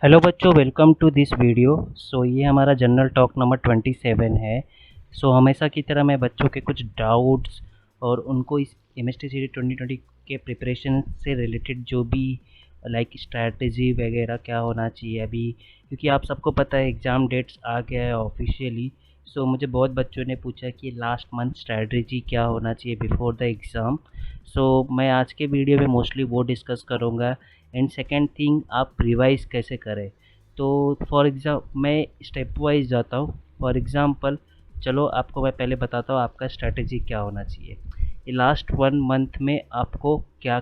Hello बच्चों, welcome to this video. ये हमारा जनरल टॉक नंबर 27 है। हमेशा की तरह मैं बच्चों के कुछ डाउट्स और उनको इस केमिस्ट्री सीरीज 2020 के प्रिपरेशन से रिलेटेड जो भी लाइक स्ट्रैटेजी वगैरह क्या होना चाहिए अभी, क्योंकि आप सबको पता है एग्ज़ाम डेट्स आ गया है ऑफिशियली। मुझे बहुत बच्चों ने पूछा कि लास्ट मंथ स्ट्रैटेजी क्या होना चाहिए बिफोर द एग्ज़ाम। मैं आज के वीडियो में मोस्टली वो डिस्कस करूँगा। एंड सेकेंड थिंग, आप रिवाइज कैसे करें। तो फॉर एग्ज़ाम मैं स्टेप वाइज जाता हूँ। फॉर एग्ज़ाम्पल, चलो आपको मैं पहले बताता हूँ आपका स्ट्रैटेजी क्या होना चाहिए। ये लास्ट 1 मंथ में आपको क्या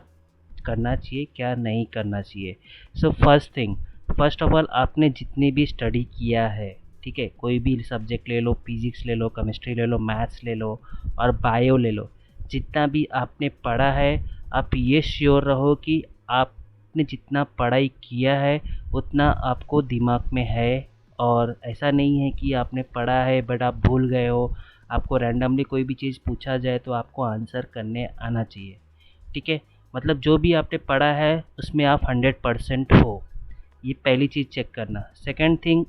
करना चाहिए, क्या नहीं करना चाहिए। First thing, first of all आपने जितनी भी स्टडी किया है, ठीक है, कोई भी सब्जेक्ट ले लो, फिजिक्स ले लो, केमिस्ट्री ले लो, मैथ्स ले लो और बायो ले लो, जितना भी आपने पढ़ा है, आप ये श्योर रहो कि आपने जितना पढ़ाई किया है उतना आपको दिमाग में है। और ऐसा नहीं है कि आपने पढ़ा है बट आप भूल गए हो। आपको रैंडमली कोई भी चीज़ पूछा जाए तो आपको आंसर करने आना चाहिए, ठीक है। मतलब जो भी आपने पढ़ा है उसमें आप 100% हो, ये पहली चीज़ चेक करना। सेकंड थिंग,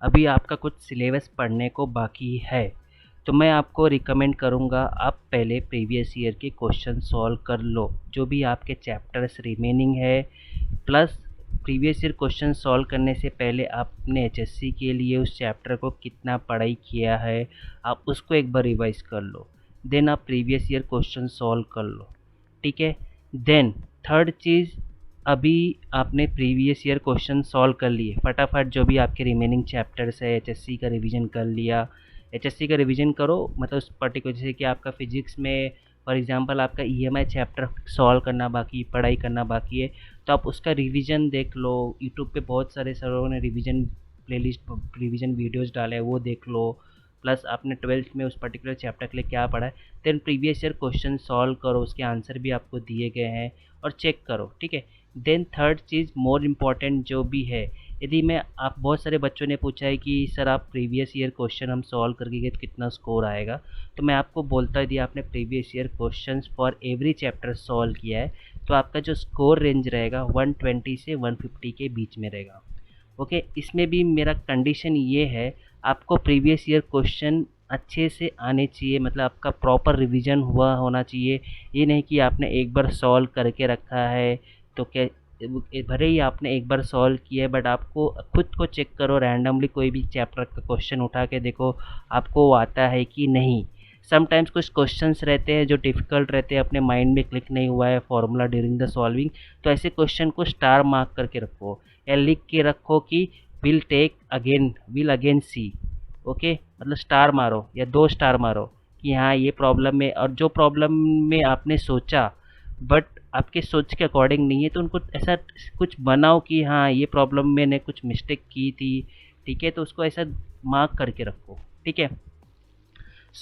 अभी आपका कुछ सिलेबस पढ़ने को बाकी है, तो मैं आपको रिकमेंड करूँगा आप पहले प्रीवियस ईयर के क्वेश्चन सॉल्व कर लो, जो भी आपके चैप्टर्स रिमेनिंग है। Plus previous year question solve करने से पहले आपने एचएससी के लिए उस चैप्टर को कितना पढ़ाई किया है, आप उसको एक बार रिवाइज कर लो। देन आप प्रीवियस ईयर क्वेश्चन सॉल्व कर लो, ठीक है। देन थर्ड चीज़, अभी आपने प्रीवियस ईयर क्वेश्चन सॉल्व कर लिए, फटाफट जो भी आपके रिमेनिंग चैप्टर्स है एचएससी का रिवीजन कर लिया। एचएससी का रिवीजन करो मतलब उस पर्टिकुलर, जैसे कि आपका फिजिक्स में फॉर एग्जांपल आपका ईएमआई चैप्टर सॉल्व करना बाकी, पढ़ाई करना बाकी है, तो आप उसका रिवीजन देख लो। यूट्यूब पे बहुत सारे सरों ने रिवीजन प्लेलिस्ट, रिवीजन वीडियोस डाले हैं, वो देख लो। प्लस आपने ट्वेल्थ में उस पर्टिकुलर चैप्टर के लिए क्या पढ़ा है, then previous year question solve करो, उसके आंसर भी आपको दिए गए हैं और चेक करो, ठीक है। देन थर्ड चीज़ मोर इम्पॉर्टेंट जो भी है, यदि मैं आप बहुत सारे बच्चों ने पूछा है कि सर आप प्रीवियस ईयर क्वेश्चन हम सॉल्व करके गए तो कितना स्कोर आएगा, तो मैं आपको बोलता यदि आपने previous year questions for every chapter solve किया है तो आपका जो स्कोर रेंज रहेगा 120 से 150 के बीच में रहेगा। ओके, इसमें भी मेरा कंडीशन ये है, आपको प्रीवियस ईयर क्वेश्चन अच्छे से आने चाहिए, मतलब आपका प्रॉपर रिवीजन हुआ होना चाहिए। ये नहीं कि आपने एक बार सॉल्व करके रखा है तो क्या, भले ही आपने एक बार सॉल्व किया है बट आपको खुद को चेक करो, रैंडमली कोई भी चैप्टर का क्वेश्चन उठा के देखो आपको वो आता है कि नहीं। समटाइम्स कुछ क्वेश्चंस रहते हैं जो डिफ़िकल्ट रहते हैं, अपने माइंड में क्लिक नहीं हुआ है फॉर्मूला ड्यूरिंग द सॉल्विंग, तो ऐसे क्वेश्चन को स्टार मार्क करके रखो या लिख के रखो कि विल अगेन सी। ओके, मतलब स्टार मारो या 2 स्टार मारो कि हाँ ये प्रॉब्लम में, और जो प्रॉब्लम में आपने सोचा बट आपके सोच के अकॉर्डिंग नहीं है तो उनको ऐसा कुछ बनाओ कि हाँ ये प्रॉब्लम मैंने कुछ मिस्टेक की थी, ठीक है, तो उसको ऐसा मार्क करके रखो, ठीक है।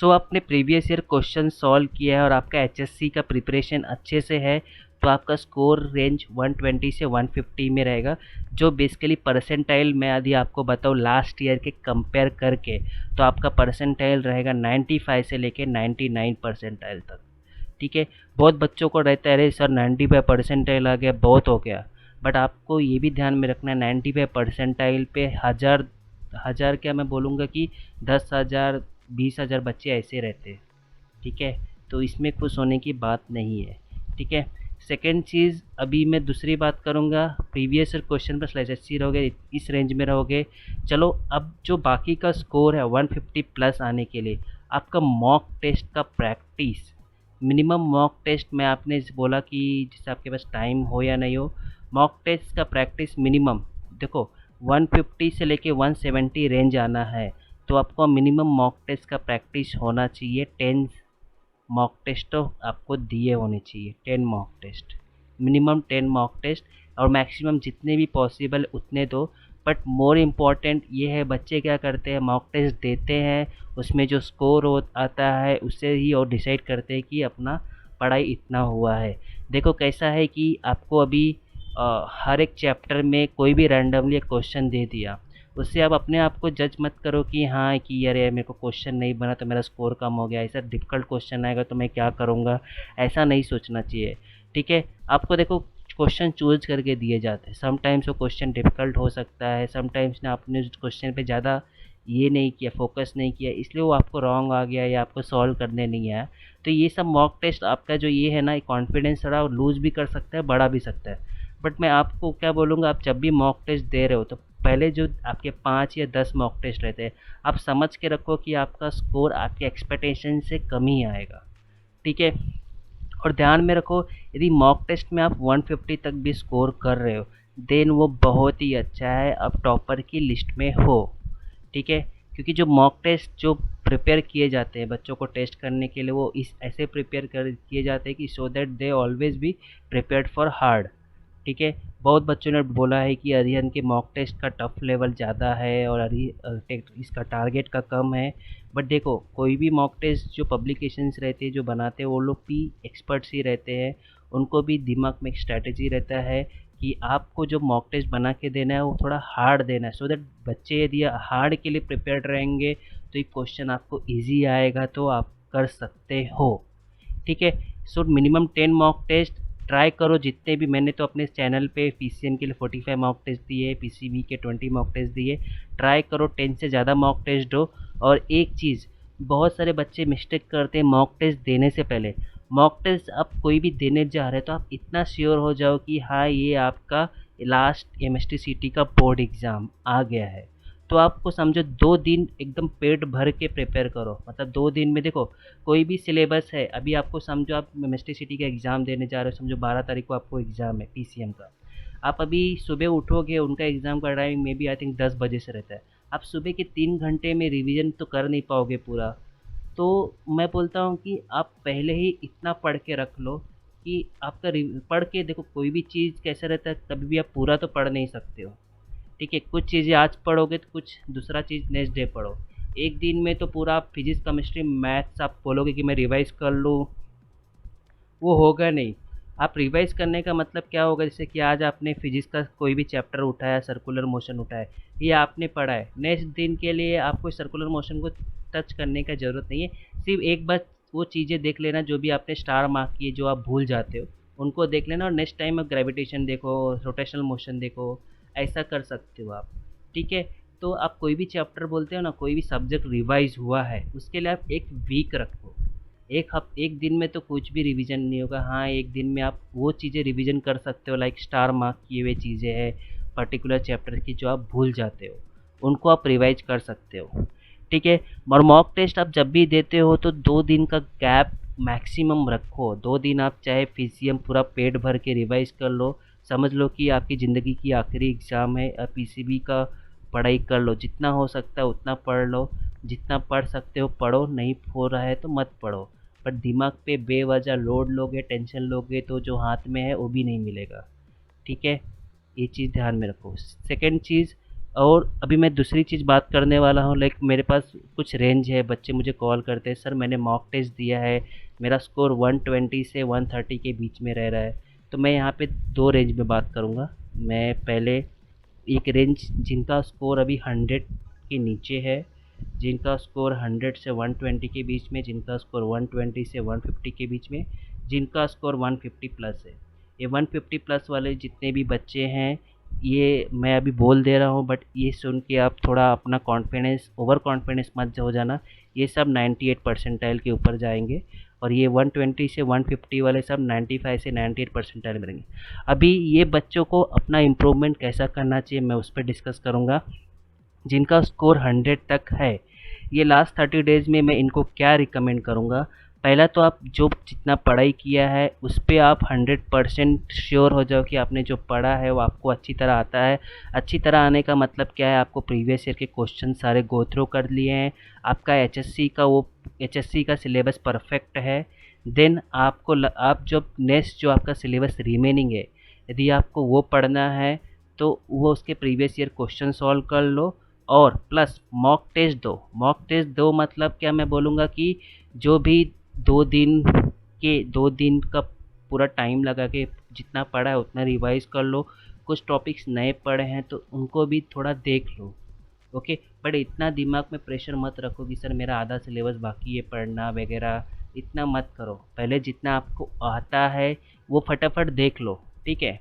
आपने प्रीवियस ईयर क्वेश्चन सॉल्व किया है और आपका एचएससी का प्रिपरेशन अच्छे से है, तो आपका स्कोर रेंज 120 से 150 में रहेगा। जो बेसिकली परसेंटाइल मैं यदि आपको बताऊँ लास्ट ईयर के कंपेयर करके, तो आपका परसेंटाइल रहेगा 95 से लेके 99 परसेंटाइल तक, ठीक है। बहुत बच्चों को रहता है अरे सर 95 परसेंटाइल आ गया बहुत हो गया, बट आपको ये भी ध्यान में रखना है 95 परसेंटाइल पे हज़ार हज़ार क्या मैं बोलूँगा कि 10,000 20,000 बच्चे ऐसे रहते हैं, ठीक है। तो इसमें खुश होने की बात नहीं है, ठीक है। सेकेंड चीज़, अभी मैं दूसरी बात करूँगा, प्रीवियस ईयर क्वेश्चन पर स्लेस रहोगे इस रेंज में रहोगे, चलो अब जो बाकी का स्कोर है 150 प्लस आने के लिए आपका मॉक टेस्ट का प्रैक्टिस, मिनिमम मॉक टेस्ट में आपने बोला कि जैसे आपके पास टाइम हो या नहीं हो, मॉक टेस्ट का प्रैक्टिस मिनिमम देखो 150 से लेके 170 रेंज आना है, तो आपको मिनिमम मॉक टेस्ट का प्रैक्टिस होना चाहिए 10 मॉक टेस्ट तो आपको दिए होने चाहिए, 10 mock test, minimum 10 mock test, और मैक्सिमम जितने भी पॉसिबल उतने दो। बट मोर इम्पॉर्टेंट ये है, बच्चे क्या करते हैं मॉक टेस्ट देते हैं, उसमें जो स्कोर आता है उससे ही और डिसाइड करते हैं कि अपना पढ़ाई इतना हुआ है। देखो कैसा है कि आपको अभी हर एक चैप्टर में कोई भी रैंडमली एक क्वेश्चन दे दिया, उससे आप अपने आप को जज मत करो कि हाँ कि यार मेरे को क्वेश्चन नहीं बना तो मेरा स्कोर कम हो गया, ऐसा डिफ़िकल्ट क्वेश्चन आएगा तो मैं क्या करूँगा, ऐसा नहीं सोचना चाहिए, ठीक है। आपको देखो क्वेश्चन चूज करके दिए जाते हैं। समटाइम्स वो क्वेश्चन डिफ़िकल्ट हो सकता है, समटाइम्स ना आपने उस क्वेश्चन पे ज़्यादा ये नहीं किया, फोकस नहीं किया, इसलिए वो आपको रॉन्ग आ गया या आपको सॉल्व करने नहीं आया। तो ये सब मॉक टेस्ट आपका जो ये है ना, कॉन्फिडेंस थोड़ा लूज़ भी कर सकता है, बढ़ा भी सकता है। बट मैं आपको क्या बोलूँगा, आप जब भी मॉक टेस्ट दे रहे हो तो पहले जो आपके 5 या 10 मॉक टेस्ट रहते हैं, आप समझ के रखो कि आपका स्कोर आपके एक्सपेक्टेशन से कम ही आएगा, ठीक है? और ध्यान में रखो, यदि मॉक टेस्ट में आप 150 तक भी स्कोर कर रहे हो, देन वो बहुत ही अच्छा है, आप टॉपर की लिस्ट में हो, ठीक है? क्योंकि जो मॉक टेस्ट जो प्रिपेयर किए जाते हैं बच्चों को टेस्ट करने के लिए, वो इस ऐसे प्रिपेयर कर किए जाते हैं कि so that they always be prepared for hard, ठीक है? बहुत बच्चों ने बोला है कि अरिहंत के मॉक टेस्ट का टफ लेवल ज़्यादा है और इसका टारगेट का कम है। बट देखो, कोई भी मॉक टेस्ट जो पब्लिकेशंस रहते हैं जो बनाते हैं, वो लोग भी एक्सपर्ट्स ही रहते हैं। उनको भी दिमाग में एक स्ट्रैटेजी रहता है कि आपको जो मॉक टेस्ट बना के देना है वो थोड़ा हार्ड देना है, सो दैट बच्चे यदि हार्ड के लिए प्रिपेयर्ड रहेंगे तो ये क्वेश्चन आपको ईजी आएगा, तो आप कर सकते हो, ठीक है? So minimum 10 mock test try करो जितने भी। मैंने तो अपने चैनल पे पीसीएम के लिए 45 मॉक टेस्ट दिए, पीसीबी के 20 मॉक टेस्ट दिए। ट्राई करो 10 से ज़्यादा मॉक टेस्ट दो। और एक चीज़, बहुत सारे बच्चे मिस्टेक करते हैं मॉक टेस्ट देने से पहले। मॉक टेस्ट आप कोई भी देने जा रहे हैं तो आप इतना श्योर हो जाओ कि हाँ, ये आपका लास्ट एमएसटी का बोर्ड एग्ज़ाम आ गया है। तो आपको समझो 2 दिन एकदम पेट भर के प्रिपेयर करो। मतलब 2 दिन में देखो, कोई भी सिलेबस है, अभी आपको समझो आप एमएसटी सिटी का एग्ज़ाम देने जा रहे हो, समझो 12 तारीख को आपको एग्ज़ाम है पीसीएम का। आप अभी सुबह उठोगे, उनका एग्ज़ाम का time maybe I think 10 बजे से रहता है। आप सुबह के 3 घंटे में रिवीजन तो कर नहीं पाओगे पूरा। तो मैं बोलता हूँ कि आप पहले ही इतना पढ़ के रख लो कि आपका पढ़ के देखो, कोई भी चीज़ कैसा रहता है, कभी भी आप पूरा तो पढ़ नहीं सकते हो, ठीक है? कुछ चीज़ें आज पढ़ोगे तो कुछ दूसरा चीज़ नेक्स्ट डे पढ़ो। एक दिन में तो पूरा आप फिजिक्स केमिस्ट्री मैथ्स आप बोलोगे कि मैं रिवाइज़ कर लूँ, वो होगा नहीं। आप रिवाइज़ करने का मतलब क्या होगा, जैसे कि आज आपने फिजिक्स का कोई भी चैप्टर उठाया, सर्कुलर मोशन उठाया, ये आपने पढ़ा है, नेक्स्ट दिन के लिए आपको सर्कुलर मोशन को टच करने का ज़रूरत नहीं है। सिर्फ एक बार वो चीज़ें देख लेना जो भी आपने स्टार मार्क किए, जो आप भूल जाते हो, उनको देख लेना और नेक्स्ट टाइम आप ग्रेविटेशन देखो, रोटेशनल मोशन देखो, ऐसा कर सकते हो आप, ठीक है? तो आप कोई भी चैप्टर बोलते हो ना, कोई भी सब्जेक्ट रिवाइज़ हुआ है, उसके लिए आप एक वीक रखो। एक दिन में तो कुछ भी रिवीजन नहीं होगा। हाँ, एक दिन में आप वो चीज़ें रिवीजन कर सकते हो, लाइक स्टार मार्क किए हुए चीज़ें हैं पर्टिकुलर चैप्टर की जो आप भूल जाते हो, उनको आप रिवाइज कर सकते हो, ठीक है? और मॉक टेस्ट आप जब भी देते हो तो 2 दिन का गैप मैक्सिमम रखो। 2 दिन आप चाहे पीसीएम पूरा पेट भर के रिवाइज कर लो, समझ लो कि आपकी ज़िंदगी की आखिरी एग्ज़ाम है। पीसीबी का पढ़ाई कर लो, जितना हो सकता है उतना पढ़ लो, जितना पढ़ सकते हो पढ़ो, नहीं हो रहा है तो मत पढ़ो। पर दिमाग पे बेवजह लोड लोगे, टेंशन लोगे तो जो हाथ में है वो भी नहीं मिलेगा, ठीक है? ये चीज़ ध्यान में रखो। सेकंड चीज़, और अभी मैं दूसरी चीज़ बात करने वाला हूँ, लाइक मेरे पास कुछ रेंज है, बच्चे मुझे कॉल करते हैं, सर मैंने मॉक टेस्ट दिया है, मेरा स्कोर 120 से 130 के बीच में रह रहा है। तो मैं यहाँ पे 2 रेंज में बात करूँगा। मैं पहले एक रेंज जिनका स्कोर अभी 100 के नीचे है, जिनका स्कोर 100 से 120 के बीच में, जिनका स्कोर 120 से 150 के बीच में, जिनका स्कोर 150 प्लस है। ये 150 प्लस वाले जितने भी बच्चे हैं, ये मैं अभी बोल दे रहा हूँ, बट ये सुन के आप थोड़ा अपना कॉन्फिडेंस, ओवर कॉन्फिडेंस मत हो जाना। ये सब 98 परसेंटाइल के ऊपर जाएंगे और ये 120 से 150 वाले सब 95 से 98 परसेंटाइल में रहेंगे। अभी ये बच्चों को अपना इम्प्रूवमेंट कैसा करना चाहिए मैं उस पर डिस्कस करूँगा। जिनका स्कोर 100 तक है, ये लास्ट 30 डेज़ में मैं इनको क्या रिकमेंड करूँगा। पहला तो आप जो जितना पढ़ाई किया है उस पे आप 100% श्योर हो जाओ कि आपने जो पढ़ा है वो आपको अच्छी तरह आता है। अच्छी तरह आने का मतलब क्या है, आपको प्रीवियस ईयर के क्वेश्चन सारे गो थ्रू कर लिए हैं, आपका एचएससी का सिलेबस परफेक्ट है। देन आप जो नेक्स्ट जो आपका सिलेबस रिमेनिंग है, यदि आपको वो पढ़ना है तो वो उसके प्रीवियस ईयर क्वेश्चन सॉल्व कर लो और प्लस मॉक टेस्ट दो। मॉक टेस्ट दो मतलब क्या, मैं बोलूँगा कि जो भी 2 दिन का पूरा टाइम लगा के जितना पढ़ा है उतना रिवाइज़ कर लो। कुछ टॉपिक्स नए पढ़े हैं तो उनको भी थोड़ा देख लो, ओके? बट इतना दिमाग में प्रेशर मत रखो कि सर मेरा आधा सिलेबस बाकी है पढ़ना वगैरह, इतना मत करो। पहले जितना आपको आता है वो फटाफट देख लो, ठीक है।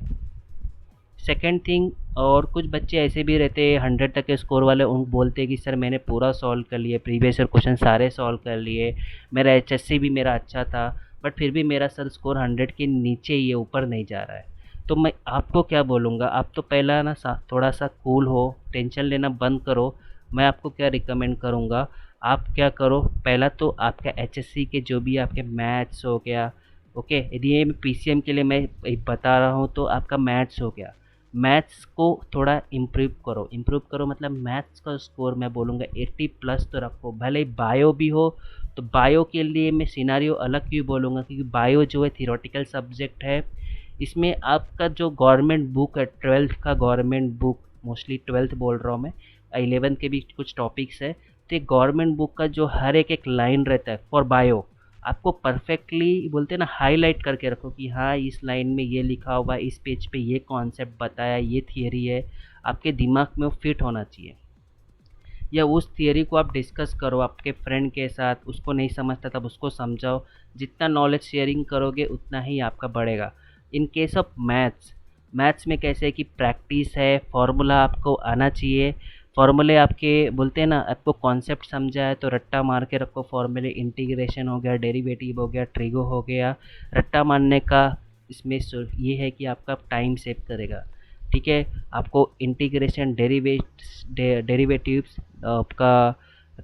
सेकंड थिंग, और कुछ बच्चे ऐसे भी रहते हैं 100 तक के स्कोर वाले, उन बोलते हैं कि सर मैंने पूरा सॉल्व कर लिए, प्रीवियस ईयर क्वेश्चन सारे सॉल्व कर लिए, मेरा एचएससी भी मेरा अच्छा था, बट फिर भी मेरा सर स्कोर 100 के नीचे ही है, ऊपर नहीं जा रहा है। तो मैं आपको क्या बोलूँगा, आप तो पहला ना थोड़ा सा कूल हो, टेंशन लेना बंद करो। मैं आपको क्या रिकमेंड करूँगा, आप क्या करो, पहला तो आपका एचएससी के जो भी आपके मैथ्स हो गया, ओके, यदि ये पीसीएम के लिए मैं बता रहा हूँ, तो आपका मैथ्स हो गया, मैथ्स को थोड़ा इम्प्रूव करो मतलब मैथ्स का स्कोर मैं बोलूँगा 80 प्लस तो रखो। भले ही बायो भी हो, तो बायो के लिए मैं सिनारियो अलग क्यों बोलूँगा, क्योंकि बायो जो है थियोरेटिकल सब्जेक्ट है। इसमें आपका जो गवर्नमेंट बुक है, 12th का गवर्नमेंट बुक, मोस्टली 12th बोल रहा हूँ मैं, 11th के भी कुछ टॉपिक्स है, तो ये गवर्नमेंट बुक का जो हर एक एक लाइन रहता है फॉर बायो, आपको परफेक्टली बोलते हैं ना हाईलाइट करके रखो कि हाँ इस लाइन में ये लिखा हुआ है, इस पेज पे ये कॉन्सेप्ट बताया, ये थियरी है, आपके दिमाग में वो फिट होना चाहिए। या उस थियरी को आप डिस्कस करो आपके फ्रेंड के साथ, उसको नहीं समझता तब उसको समझाओ, जितना नॉलेज शेयरिंग करोगे उतना ही आपका बढ़ेगा। In case of maths, maths में कैसे है कि प्रैक्टिस है, फॉर्मूला आपको आना चाहिए, फॉर्मूले आपके बोलते हैं ना, आपको कॉन्सेप्ट समझा है तो रट्टा मार के रखो फॉर्मूले, इंटीग्रेशन हो गया, डेरिवेटिव हो गया, ट्रिगो हो गया, रट्टा मारने का इसमें ये है कि आपका टाइम सेव करेगा। ठीक है, आपको इंटीग्रेशन, डेरिवेटिव्स, आपका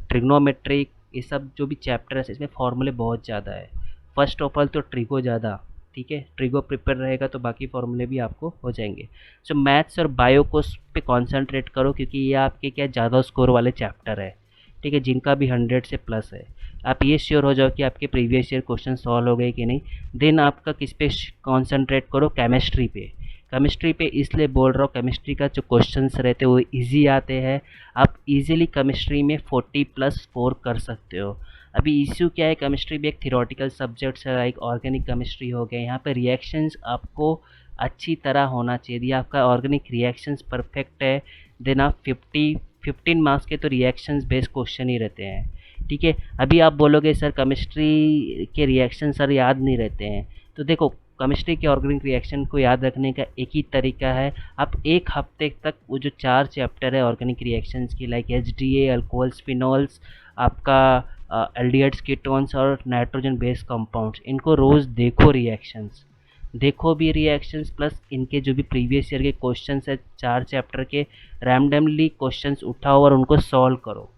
ट्रिग्नोमेट्रिक, ये सब जो भी चैप्टर है इसमें फॉर्मूले बहुत ज़्यादा है। फर्स्ट ऑफ ऑल तो ट्रिगो ज़्यादा, ठीक है, ट्रिगो प्रिपेयर रहेगा तो बाकी फॉर्मूले भी आपको हो जाएंगे। सो मैथ्स और बायो को पे कंसंट्रेट करो, क्योंकि ये आपके क्या ज़्यादा स्कोर वाले चैप्टर है, ठीक है, जिनका भी 100 से प्लस है। आप ये श्योर हो जाओ कि आपके प्रीवियस ईयर क्वेश्चन सॉल्व हो गए कि नहीं। देन आपका किस पे कॉन्सेंट्रेट करो, केमिस्ट्री पे। केमिस्ट्री पे इसलिए बोल रहा हूँ, केमिस्ट्री का जो क्वेश्चंस रहते हैं वो इजी आते हैं, आप इजीली केमिस्ट्री में 40 प्लस स्कोर कर सकते हो। अभी इश्यू क्या है, केमिस्ट्री भी एक थियोरेटिकल सब्जेक्ट है, लाइक ऑर्गेनिक केमिस्ट्री हो गया, यहाँ पे रिएक्शंस आपको अच्छी तरह होना चाहिए। यदि आपका ऑर्गेनिक रिएक्शंस परफेक्ट है, देन आप 15 मार्क्स के तो रिएक्शंस बेस्ड क्वेश्चन ही रहते हैं। ठीक है, अभी आप बोलोगे सर केमिस्ट्री के रिएक्शन सर याद नहीं रहते हैं, तो देखो केमिस्ट्री के ऑर्गेनिक रिएक्शन को याद रखने का एक ही तरीका है, आप एक हफ्ते तक वो जो 4 चैप्टर है ऑर्गेनिक रिएक्शंस की, लाइक एचडीए, अल्कोहल्स, फिनॉल्स, आपका एल्डिहाइड्स, कीटोन्स और नाइट्रोजन बेस्ड कंपाउंड्स, इनको रोज़ देखो, रिएक्शंस देखो भी, रिएक्शंस प्लस इनके जो भी प्रीवियस ईयर के क्वेश्चंस है 4 चैप्टर के, रैंडमली क्वेश्चंस उठाओ और उनको सॉल्व करो।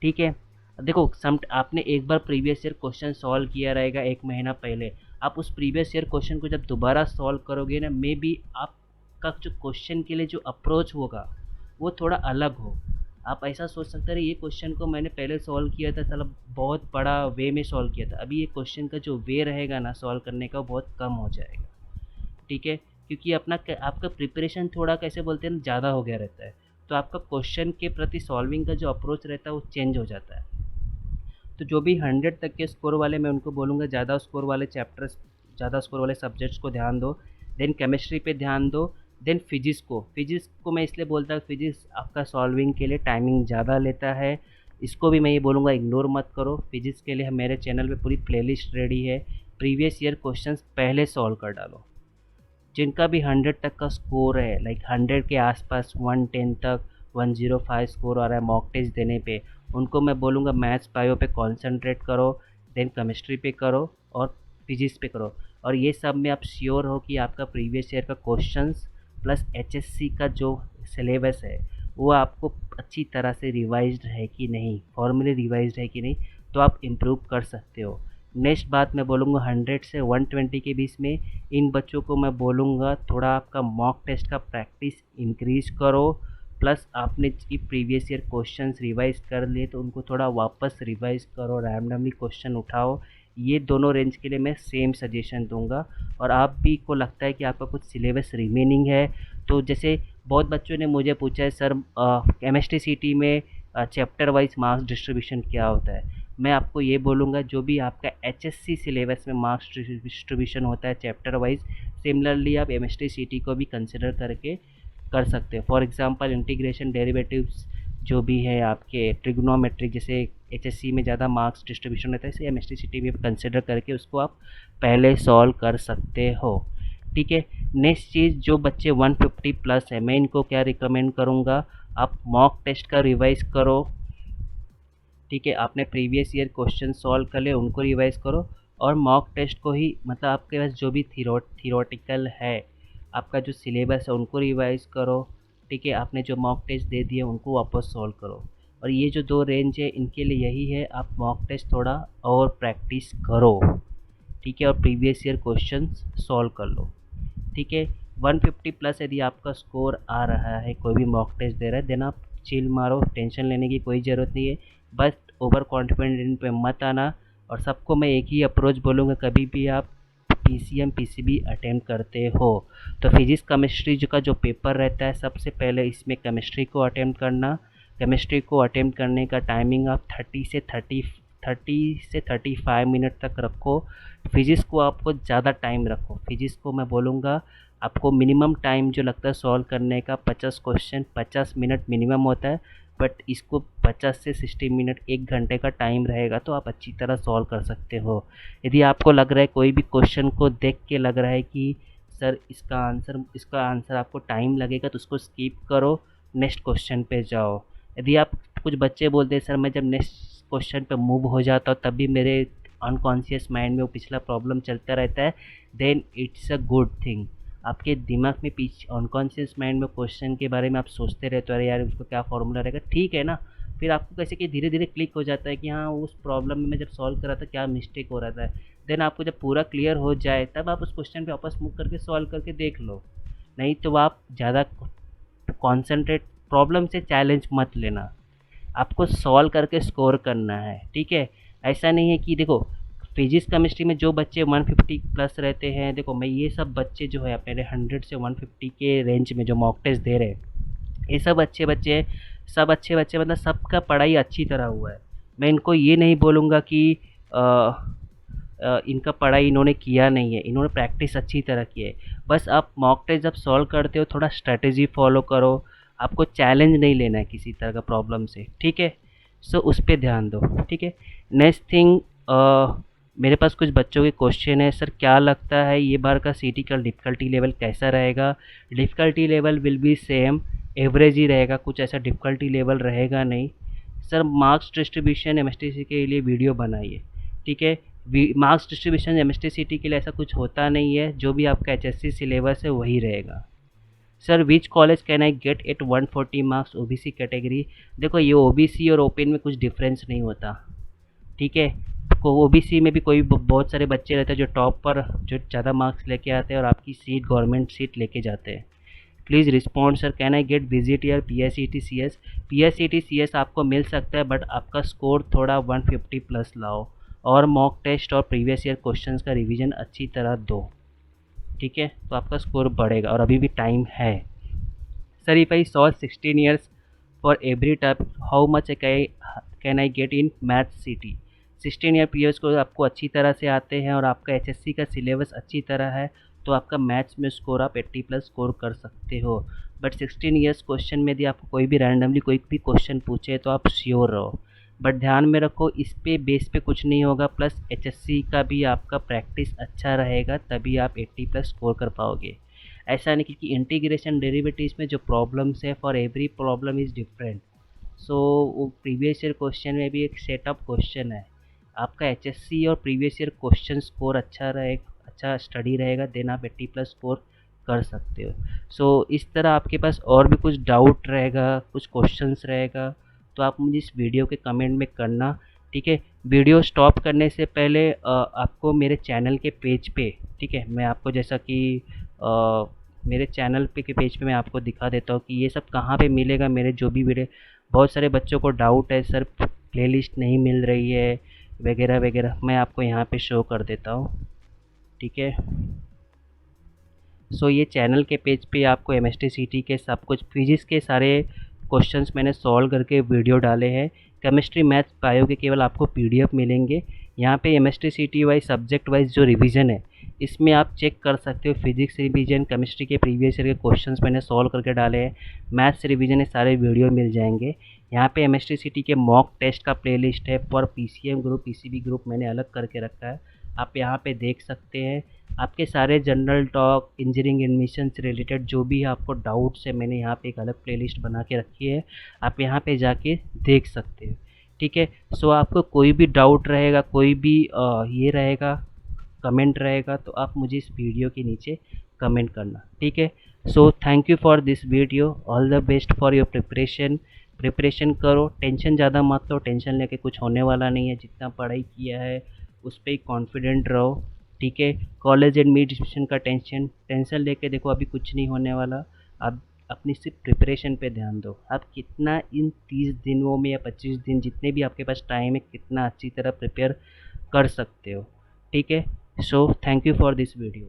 ठीक है, देखो आपने एक बार प्रीवियस ईयर क्वेश्चन सॉल्व किया रहेगा 1 महीना पहले, आप उस प्रीवियस ईयर क्वेश्चन को जब दोबारा सॉल्व करोगे ना, मे बी आपका जो क्वेश्चन के लिए जो अप्रोच होगा वो थोड़ा अलग हो। आप ऐसा सोच सकते हैं ये क्वेश्चन को मैंने पहले सॉल्व किया था, चलो बहुत बड़ा वे में सॉल्व किया था, अभी ये क्वेश्चन का जो वे रहेगा ना सॉल्व करने का, वो बहुत कम हो जाएगा। ठीक है, क्योंकि आपका प्रिपरेशन थोड़ा कैसे बोलते हैं ना ज़्यादा हो गया रहता है, तो आपका क्वेश्चन के प्रति सॉल्विंग का जो अप्रोच रहता है वो चेंज हो जाता है। तो जो भी 100 तक के स्कोर वाले, मैं उनको बोलूँगा ज़्यादा स्कोर वाले चैप्टर्स, ज़्यादा स्कोर वाले सब्जेक्ट्स को ध्यान दो, देन केमिस्ट्री पे ध्यान दो, देन फिजिक्स को मैं इसलिए बोलता हूँ, फिजिक्स आपका सॉल्विंग के लिए टाइमिंग ज़्यादा लेता है, इसको भी मैं ये बोलूँगा इग्नोर मत करो। फिजिक्स के लिए मेरे चैनल पे पूरी प्लेलिस्ट रेडी है, प्रीवियस ईयर क्वेश्चंस पहले सॉल्व कर डालो। जिनका भी 100 तक का स्कोर है, लाइक 100 के आसपास, 110 तक, 105 स्कोर आ रहा है मॉक टेस्ट देने पे, उनको मैं बोलूँगा मैथ्स बायो पे कंसंट्रेट करो, देन केमिस्ट्री पे करो और फिजिक्स पे करो। और ये सब में आप श्योर हो कि आपका प्रीवियस ईयर का क्वेश्चंस प्लस एचएससी का जो सिलेबस है वो आपको अच्छी तरह से रिवाइज्ड है कि नहीं, फॉर्मली रिवाइज्ड है कि नहीं, तो आप इम्प्रूव कर सकते हो। नेक्स्ट बात मैं बोलूँगा 100 से 120 के बीच में इन बच्चों को मैं बोलूँगा थोड़ा आपका मॉक टेस्ट का प्रैक्टिस इंक्रीज करो, प्लस आपने प्रीवियस ईयर क्वेश्चंस रिवाइज कर लिए तो उनको थोड़ा वापस रिवाइज करो, रैंडमली क्वेश्चन उठाओ। ये दोनों रेंज के लिए मैं सेम सजेशन दूंगा। और आप भी को लगता है कि आपका कुछ सिलेबस रिमेनिंग है, तो जैसे बहुत बच्चों ने मुझे पूछा है सर केमिस्ट्री सीटी में चैप्टर वाइज मार्क्स डिस्ट्रीब्यूशन क्या होता है, मैं आपको ये बोलूँगा जो भी आपका एचएससी सिलेबस में मार्क्स डिस्ट्रीब्यूशन होता है चैप्टर वाइज, सिमिलरली आप एमएसटी सीटी को भी कंसिडर करके कर सकते हैं। फॉर एग्जांपल इंटीग्रेशन, डेरिवेटिव्स जो भी है आपके, ट्रिग्नोमेट्रिक, जैसे एचएससी में ज़्यादा मार्क्स डिस्ट्रीब्यूशन रहता है, इसे एमएसटी सीटी में कंसिडर करके उसको आप पहले सॉल्व कर सकते हो। ठीक है। नेक्स्ट चीज़, जो बच्चे 150 प्लस है, मैं इनको क्या रिकमेंड करूँगा, आप मॉक टेस्ट का रिवाइज़ करो। ठीक है, आपने प्रीवियस ईयर क्वेश्चन सॉल्व कर लिए, उनको रिवाइज करो, और मॉक टेस्ट को ही, मतलब आपके पास जो भी थियोरेटिकल है, आपका जो सिलेबस है उनको रिवाइज करो। ठीक है, आपने जो मॉक टेस्ट दे दिए उनको वापस सॉल्व करो। और ये जो दो रेंज है इनके लिए यही है, आप मॉक टेस्ट थोड़ा और प्रैक्टिस करो। ठीक है, और प्रीवियस ईयर क्वेश्चन सॉल्व कर लो। ठीक है, 150 प्लस यदि आपका स्कोर आ रहा है, कोई भी मॉक टेस्ट दे रहा है, देन आप चिल मारो, टेंशन लेने की कोई ज़रूरत नहीं है। बस ओवर कॉन्फिडेंट पे मत आना। और सबको मैं एक ही अप्रोच बोलूँगा, कभी भी आप पीसीएम पीसीबी अटेम्प्ट करते हो तो फिजिक्स केमिस्ट्री का जो पेपर रहता है, सबसे पहले इसमें केमिस्ट्री को अटेम्प्ट करना। केमिस्ट्री को अटेम्प्ट करने का टाइमिंग आप 30 से 35 मिनट तक रखो। फिजिक्स को आपको ज़्यादा टाइम रखो। फिजिक्स को मैं बोलूँगा आपको मिनिमम टाइम जो लगता है सॉल्व करने का, 50 क्वेश्चन 50 मिनट मिनिमम होता है, बट इसको 50 से 60 मिनट, 1 घंटे का टाइम रहेगा तो आप अच्छी तरह सॉल्व कर सकते हो। यदि आपको लग रहा है, कोई भी क्वेश्चन को देख के लग रहा है कि सर इसका आंसर आपको टाइम लगेगा, तो उसको स्किप करो, नेक्स्ट क्वेश्चन पे जाओ। यदि आप, कुछ बच्चे बोलते हैं सर मैं जब नेक्स्ट क्वेश्चन पे मूव हो जाता हूँ तब भी मेरे अनकॉन्शियस माइंड में वो पिछला प्रॉब्लम चलता रहता है, then it's a good thing. आपके दिमाग में पीछे अनकॉन्शियस माइंड में क्वेश्चन के बारे में आप सोचते रहते हो, अरे यार उसको क्या फॉर्मूला रहेगा, ठीक है ना। फिर आपको कैसे कि धीरे धीरे क्लिक हो जाता है कि हाँ, उस प्रॉब्लम में मैं जब सॉल्व कर रहा था क्या मिस्टेक हो रहा था। देन आपको जब पूरा क्लियर हो जाए तब आप उस क्वेश्चन पे वापस मूव करके सॉल्व करके देख लो। नहीं तो आप ज़्यादा कॉन्सेंट्रेट, प्रॉब्लम से चैलेंज मत लेना, आपको सॉल्व करके स्कोर करना है। ठीक है, ऐसा नहीं है कि देखो, फिजिक्स केमिस्ट्री में जो बच्चे 150 प्लस रहते हैं, देखो मैं ये सब बच्चे जो है अपने 100 से 150 के रेंज में जो मॉक टेस्ट दे रहे हैं, ये सब अच्छे बच्चे हैं। सब अच्छे बच्चे मतलब सबका पढ़ाई अच्छी तरह हुआ है। मैं इनको ये नहीं बोलूँगा कि इनका पढ़ाई इन्होंने किया नहीं है, इन्होंने प्रैक्टिस अच्छी तरह की है। बस आप मॉक टेस्ट जब सॉल्व करते हो थोड़ा स्ट्रेटेजी फॉलो करो, आपको चैलेंज नहीं लेना है किसी तरह का प्रॉब्लम से। ठीक है, सो उस पर ध्यान दो। ठीक है, नेक्स्ट थिंग, मेरे पास कुछ बच्चों के क्वेश्चन है, सर क्या लगता है ये बार का सीटी का डिफ़िकल्टी लेवल कैसा रहेगा। Difficulty level will be same, average ही रहेगा, कुछ ऐसा डिफ़िकल्टी लेवल रहेगा नहीं। सर मार्क्स डिस्ट्रीब्यूशन एमएसटीसी के लिए वीडियो बनाइए। ठीक है, मार्क्स डिस्ट्रीब्यूशन एमएसटीसीटी के लिए ऐसा कुछ होता नहीं है, जो भी आपका एचएससी सिलेबस है वही रहेगा। Sir which college can I get at 140 marks OBC category. देखो ये ओबीसी और ओपन में कुछ डिफरेंस नहीं होता। ठीक है, को ओबीसी में भी कोई बहुत सारे बच्चे रहते हैं जो टॉप पर जो ज़्यादा मार्क्स लेके आते हैं और आपकी सीट गवर्नमेंट सीट लेके जाते हैं। Please respond sir, can I get visit year PSET CS. PSET CS आपको मिल सकता है, बट आपका स्कोर थोड़ा 150 प्लस लाओ, और मॉक टेस्ट और प्रीवियस ईयर क्वेश्चंस का रिवीजन अच्छी तरह दो। ठीक है, तो आपका स्कोर बढ़ेगा और अभी भी टाइम है। Sir if I solve 16 years for every type, how much can I get in math सीटी। 16 ईयर पीरियड्स को आपको अच्छी तरह से आते हैं और आपका एचएससी का सिलेबस अच्छी तरह है, तो आपका मैथ्स में स्कोर आप 80 प्लस स्कोर कर सकते हो। बट 16 ईयर्स क्वेश्चन में यदि आपको कोई भी रैंडमली कोई भी क्वेश्चन पूछे तो आप श्योर रहो, बट ध्यान में रखो इस पे बेस पे कुछ नहीं होगा, प्लस एचएससी का भी आपका प्रैक्टिस अच्छा रहेगा, तभी आप 80 प्लस स्कोर कर पाओगे। ऐसा नहीं, क्योंकि इंटीग्रेशन डेरिवेटिव्स में जो प्रॉब्लम्स है, for every problem is different. So वो प्रीवियस ईयर क्वेश्चन में भी एक सेटअप क्वेश्चन है, आपका एचएससी और प्रीवियस ईयर क्वेश्चन स्कोर अच्छा रहेगा, अच्छा स्टडी रहेगा, देन आप 80 प्लस स्कोर कर सकते हो। सो इस तरह आपके पास और भी कुछ डाउट रहेगा, कुछ क्वेश्चंस रहेगा, तो आप मुझे इस वीडियो के कमेंट में करना। ठीक है, वीडियो स्टॉप करने से पहले आपको मेरे चैनल के पेज पे, ठीक है, मैं आपको जैसा कि मेरे चैनल पे के पेज पे मैं आपको दिखा देता हूँ कि ये सब कहाँ पे मिलेगा, मेरे जो भी वीडियो। बहुत सारे बच्चों को डाउट है सर प्लेलिस्ट नहीं मिल रही है वगैरह वगैरह, मैं आपको यहाँ पे शो कर देता हूँ। ठीक है, सो ये चैनल के पेज पे आपको एमएसटीसीटी के सब कुछ फिजिक्स के सारे क्वेश्चंस मैंने सॉल्व करके वीडियो डाले हैं। केमिस्ट्री मैथ्स बायो के केवल आपको पीडीएफ मिलेंगे। यहाँ पे एमएसटीसीटी वाइज सब्जेक्ट वाइज जो रिवीजन है इसमें आप चेक कर सकते हो, फिजिक्स रिवीजन, केमिस्ट्री के प्रीवियस ईयर के क्वेश्चंस मैंने सॉल्व करके डाले हैं, मैथ्स रिवीजन, ये सारे वीडियो मिल जाएंगे। यहाँ पे एमएसटीसीटी के मॉक टेस्ट का प्लेलिस्ट है, for PCM group PCB group मैंने अलग करके रखा है, आप यहाँ पे देख सकते हैं। आपके सारे जनरल टॉक, इंजीनियरिंग एडमिशन से रिलेटेड जो भी आपको डाउट्स है, मैंने यहाँ पे एक अलग प्लेलिस्ट बना के रखी है, आप यहाँ पे जाके देख सकते हो। ठीक है। सो आपको कोई भी डाउट रहेगा, कोई भी ये रहेगा, कमेंट रहेगा, तो आप मुझे इस वीडियो के नीचे कमेंट करना। ठीक है। So thank you for this video, all the best for your preparation करो, टेंशन ज़्यादा मत लो, टेंशन लेके कुछ होने वाला नहीं है, जितना पढ़ाई किया है उस पर ही कॉन्फिडेंट रहो। ठीक है। कॉलेज एडमिशन का टेंशन लेके देखो अभी कुछ नहीं होने वाला। आप अपनी सिर्फ प्रिपरेशन पे ध्यान दो। आप कितना इन 30 दिनों में या 25 दिन जितने भी आपके पास टाइम है, कितना अच्छी तरह प्रिपेयर कर सकते हो। ठीक है। So thank you for this video.